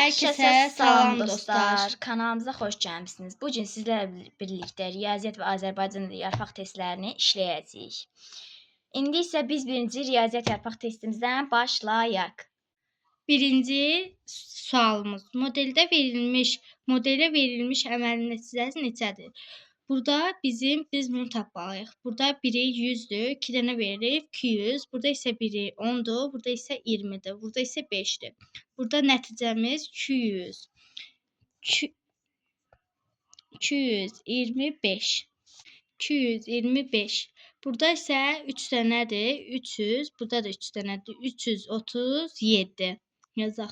Herkese salam dostlar. Kanalımıza xoş gəlmisiniz. Bu gün sizlərlə birlikdə riyaziyyat və Azərbaycan dili yarpaq testlərini işləyəcəyik. İndi isə biz birinci riyaziyyat yarpaq testimizdən başlayaq. Birinci sualımız. Modelə verilmiş əməlin nəticəsi neçədir? Burada biz bunu tapmalıyıq. Burada biri 100'dür, 2 dənə veririk 200. Burada isə biri 10'dur, burada isə 20'dir, burada isə 5'dir. Burada nəticəmiz 200. 225. 225. Burada isə 3 dənədir, 300. Burada da 3 dənədir, 337. Yazaq.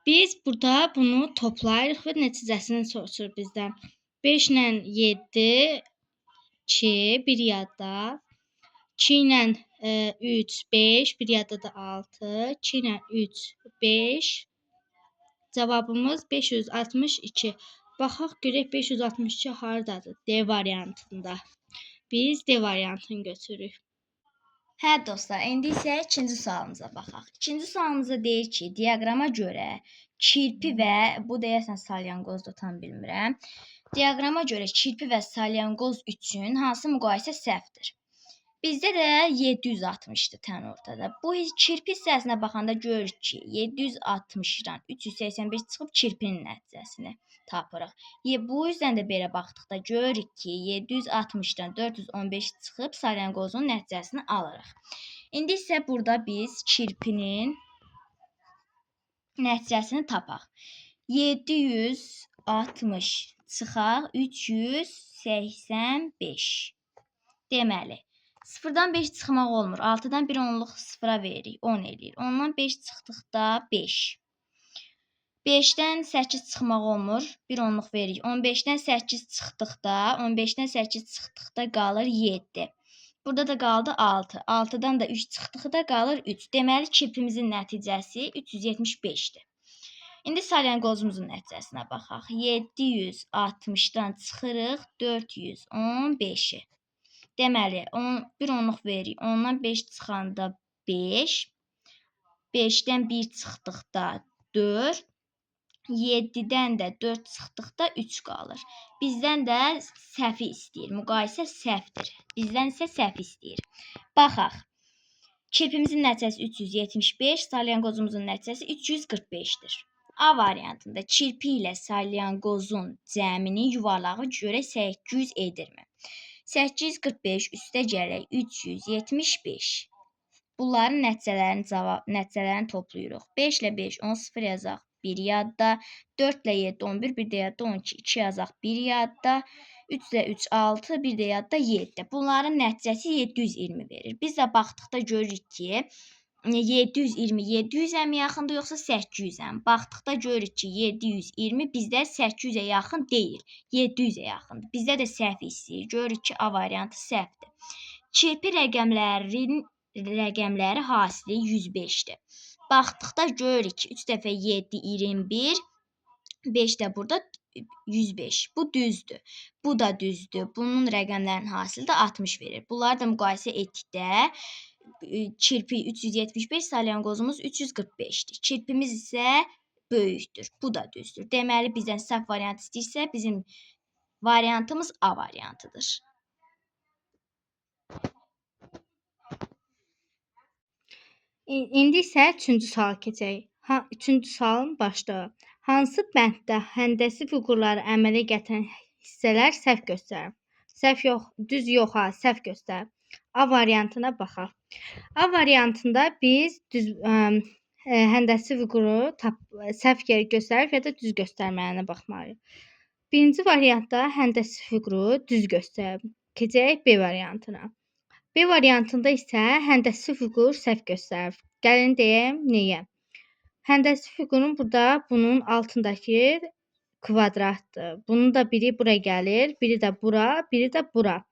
Biz burada bunu toplayırıq və nəticəsini soruşur bizdən. 5 ilə 7, 2, bir yadda. 2 ilə 3, 5, bir yadda da 6. 2 ilə 3, 5. Cavabımız 562. Baxaq görək 562 hardadır? D variantında. Biz D variantını götürürük. Hə dostlar, indi isə ikinci sualımıza baxaq. İkinci sualımızda deyir ki, diaqrama görə kirpi və bu deyəsən salyanqozdur, tam bilmirəm. Diaqrama görə kirpi və salyanqoz üçün hansı müqayisə səhvdir? Bizdə də 760-dır tən ortada. Bu kirpi hissəsinə baxanda görürük ki, 760-dan 385 çıxıb kirpinin nəticəsini tapırıq. Bu yüzden də belə baxdıqda görürük ki, 760-dan 415 çıxıb salyanqozun nəticəsini alırıq. İndi isə burada biz kirpinin nəticəsini tapaq. 760 çıxaq 385. Deməli, 0-dan 5 çıxmaq olmur. 6-dan 1 onluq 0-a veririk. 10 eləyir. 10-dan 5 çıxdıqda 5. 5-dən 8 çıxmaq olmur. 1 onluq veririk. 15-dən 8 çıxdıqda qalır 7. Burada da qaldı 6. 6-dan da 3 çıxdıqda qalır 3. Deməli, kirpimizin nəticəsi 375-dir. İndi salyanqozumuzun nəticəsinə baxaq. 760-dan çıxırıq 415-i. Deməli, 1 onluq veririk. 10-dan 5 çıxanda 5. 5-dən 1 çıxdıqda 4. 7-dən də 4 çıxdıqda 3 qalır. Bizdən də səhvi istəyir. Müqayisə səhvdir. Bizdən isə səhv istəyir. Baxaq. Kirpimizin nəticəsi 375, salyanqozumuzun nəticəsi 345-dir. A variantında kirpi ilə salyanqozun cəmini yuvarlağı görə 800 edirmi? 845 üstə gələk 375. Bunların nəticələrini toplayırıq. 5 ilə 5, 10, 0 yazaq. 1 yadda. 4 ilə 7, 11, bir də yadda 12. 2 yazaq. 1 yadda. 3 ilə 3, 6, bir də yadda 7. Bunların nəticəsi 720 verir. Biz də baxdıqda görürük ki, 720 700-ə mi yaxındır, yoxsa 800-ə mi? Baxdıqda görürük ki, 720 bizdə 800-ə yaxın deyil. 700-ə yaxındır. Bizdə də səhv istəyir. Görürük ki, A variantı səhvdir. Kirpi rəqəmləri hasili 105-dir. Baxdıqda görürük ki, 3 dəfə 7, 21, 5 də burada 105. Bu düzdür. Bu da düzdür. Bunun rəqəmlərin hasili də 60 verir. Bunları da müqayisə etdikdə kirpi 375, salyanqozumuz 345'dir. Kirpimiz isə böyükdür. Bu da düzdür. Deməli, bizdən səhv variant istəyirsə, bizim variantımız A variantıdır. İndi isə üçüncü suala keçək. Üçüncü sualın başlığı. Hansı bənddə həndəsi fiqurları əmələ gətirən hissələr səhv göstərir? Səhv yox, düz yox ha, səhv göstərir. A variantına baxaq. A variantında biz həndəsi fiquru səhv yeri göstərib ya da düz göstərməyinə baxmalıyıq. Birinci variantda həndəsi fiquru düz göstərib. Keçək B variantına. B variantında isə həndəsi fiqur səhv göstərib. Gəlin deyəm nəyə? Həndəsi fiqurun burada bunun altındakı kvadratdır. Bunun da biri bura gəlir, biri də bura, biri də bura.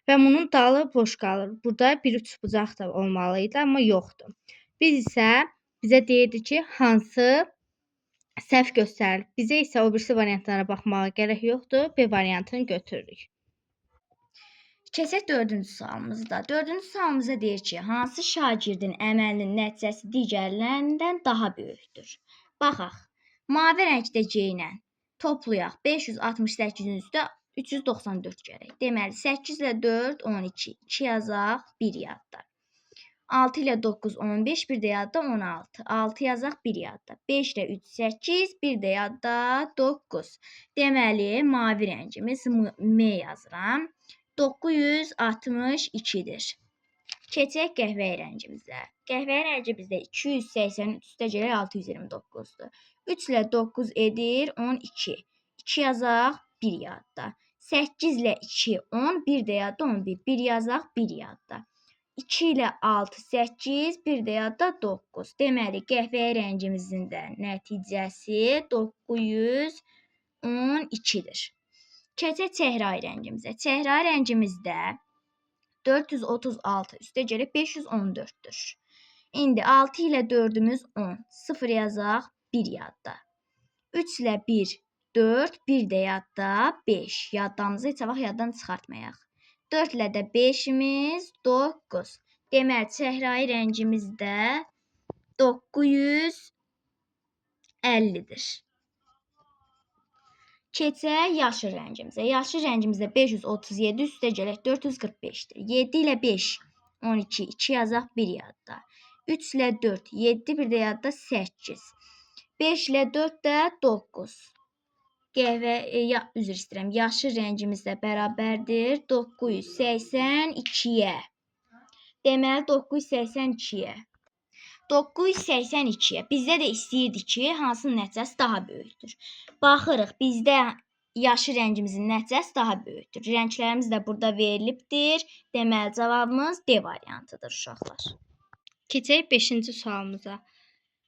Və bunun dalı boş qalır. Burada bir üçbucaq da olmalıydı, amma yoxdur. Bizə deyirdi ki, hansı səhv göstərir. Bizə isə o birisi variantlara baxmağa gərək yoxdur. B variantını götürürük. Keçək 4-cü sualımızda. 4-cü sualımızda deyir ki, hansı şagirdin əməlinin nəticəsi digərlərindən daha böyükdür? Baxaq. Mavi rəngdə geyinən toplayaq. 568-in üstə 394 gərək. Deməli 8 ilə 4 12. 2 yazaq, 1 yadda. 6 ilə 9 15, bir də yadda 16. 6 yazaq, 1 yadda. 5 ilə 3 8, bir də yadda 9. Deməli mavi rəngimiz M yazıram. 962-dir. Keçək qəhvəyi rəngimizə. Qəhvəyi rəngi bizdə 283 üstə gəlir 629-dur. 3 ilə 9 edir 12. 2 yazaq, 1 yadda. 8 ilə 2 10, bir də yadda 11. 1 yazaq, 1 yadda. 2 ilə 6 8, bir də yadda 9. Deməli qəhvəyi rəngimizin də nəticəsi 912-dir. Keçək çəhrayı rəngimizə. Çəhrayı rəngimizdə 436 üstə gəlib 514-dür. İndi 6 ilə 4-ümüz 10. 0 yazaq, 1 yadda. 3 ilə 1 4, bir də yadda 5. Yaddamızı heç vaxt yaddan çıxartmayaq. 4 ilə də 5-imiz 9. Deməli çəhrayı rəngimiz də 950-dir. Keçək yaşıl rəngimizə. Yaşıl rəngimizdə 537 üstə gələk 445-dir. 7 ilə 5 12, 2 yazaq, 1 yadda. 3 ilə 4 7, bir də yadda 8. 5 ilə 4 də 9. Üzr istəyirəm. Yaşıl rəngimiz də bərabərdir 982-yə. Deməli 982-yə. 982-yə. Bizdə də istəyirdi ki, hansının nəticəsi daha böyükdür. Baxırıq, bizdə yaşıl rəngimizin nəticəsi daha böyükdür. Rənglərimiz də burada verilibdir. Deməli cavabımız D variantıdır uşaqlar. Keçək 5-ci sualımıza.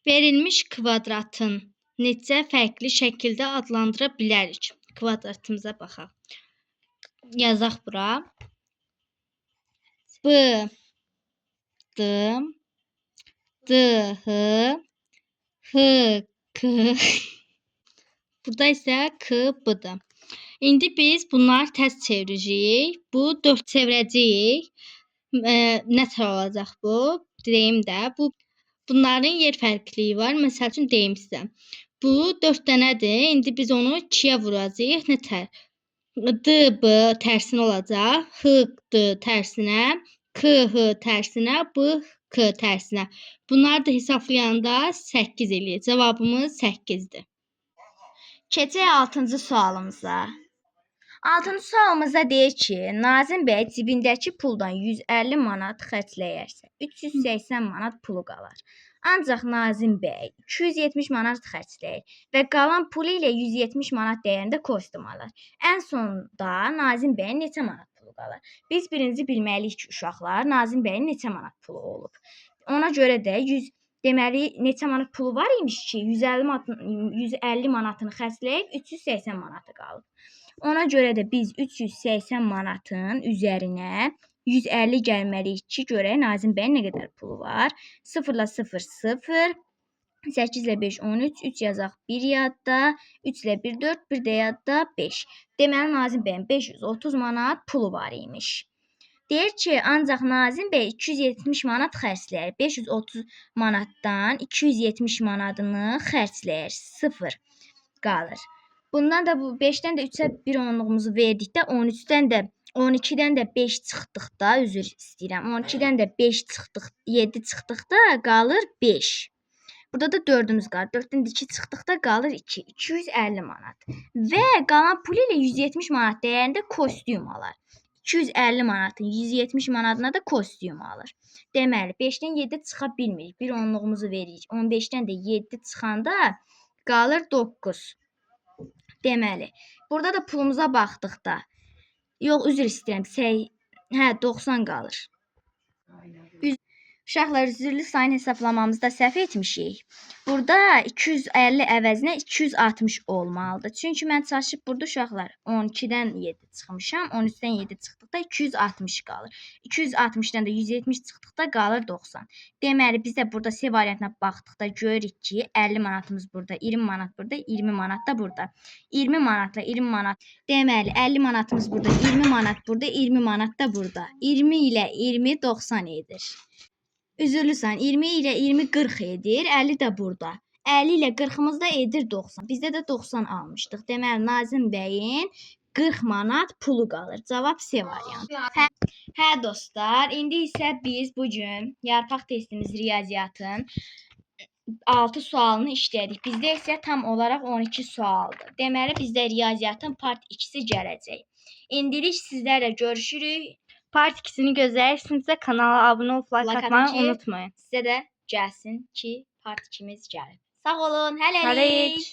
Verilmiş kvadratın neçə fərqli şəkildə adlandıra bilərik? Kvadratımıza baxaq. Yazaq bura. B, D, D, H, H, K. Burada isə K, B-dir. İndi biz bunları tərs çevirəcəyik. Bu 4 çevirəcəyik. Nə tər olacaq bu? Deyim də. Bunların yer fərqliyi var. Məsəl üçün deyim sizə. Bu 4 dənədir. İndi biz onu 2-yə vuracağıq. Nə tər? D, B tərsinə olacaq. H, D tərsinə. K, H tərsinə. B, K tərsinə. Bunları da hesablayanda 8 eləyir. Cavabımız 8-dir. Keçək 6-cı sualımıza. 6-cı sualımızda deyir ki, Nazim bəy cibindəki puldan 150 manat xərcləyərsə, 380 manat pulu qalar. Ancaq Nazim bəy 270 manat xərcləyir və qalan pulu ilə 170 manat dəyərində kostyum alır. Ən sonda Nazim bəyin neçə manat pulu qalır? Biz birinci bilməliyik ki, uşaqlar, Nazim bəyin neçə manat pulu olub. Ona görə də deməli neçə manat pulu var imiş ki, 150 manatını xərcləyib 380 manatı qalıb. Ona görə də biz 380 manatın üzərinə 150 gəlməliyik ki, görək Nazim bəyin nə qədər pulu var. 0 ilə 0 0, 8 ilə 5 13, 3 yazaq 1 yadda, 3 ilə 1 4, bir də yadda 5. Deməli Nazim bəyin 530 manat pulu var imiş. Deyir ki, ancaq Nazim bəy 270 manat xərcləyir. 530 manatdan 270 manatını xərcləyir. 0 qalır. Bundan da bu 5-dən də 3-ə 1 onluğumuzu verdikdə 13-dən də 12-dən də 5 çıxdıqda, üzr istəyirəm. 12-dən də 5 çıxdıq, 7 çıxdıqda qalır 5. Burada da 4-ümüz qalır. 4-dən də 2 çıxdıqda qalır 2. 250 manat. Və qalan pulu ilə 170 manat dəyərində kostyum alır. 250 manatın 170 manatına da kostyum alır. Deməli 5-dən 7 çıxa bilmirik. 1 onluğumuzu veririk. 15-dən də 7 çıxanda qalır 9. Deməli, burada da pulumuza baxdıqda, yox, üzr istəyirəm, 90 qalır. Uşaqlar, üzürlü sayın hesablamamızda səhv etmişik. Burada 250 əvəzinə 260 olmalıdır. Çünki mən çalışıb burada uşaqlar 12-dən 7 çıxmışam. 13-dən 7 çıxdıqda 260 qalır. 260-dan da 170 çıxdıqda qalır 90. Deməli, biz də burada C variantına baxdıqda görürük ki, 50 manatımız burada, 20 manat burada, 20 manat da burada. 20 manatla 20 manat. Deməli, 50 manatımız burada, 20 manat burada, 20 manat da burada. 20 ilə 20 90 edir. Üzürlü sayın 20 ilə 20 40 edir, 50 də burada. 50 ilə 40-ımız da edir 90. Bizdə də 90 almışdıq. Deməli, Nazim bəyin 40 manat pulu qalır. Cavab C variantı. Hə dostlar, indi isə biz bu gün yarpaq testimiz riyaziyyatın 6 sualını işlədik. Bizdə isə tam olaraq 12 sualdır. Deməli, bizdə riyaziyyatın part 2-si gələcək. İndilik sizlərlə görüşürük. Part 2-sini gözləyirsinizsə kanala abunə olub like Like atmayı atın ki, unutmayın. Sizə də gəlsin ki, part 2-miz gəlib. Sağ olun, hələlik. Hələlik.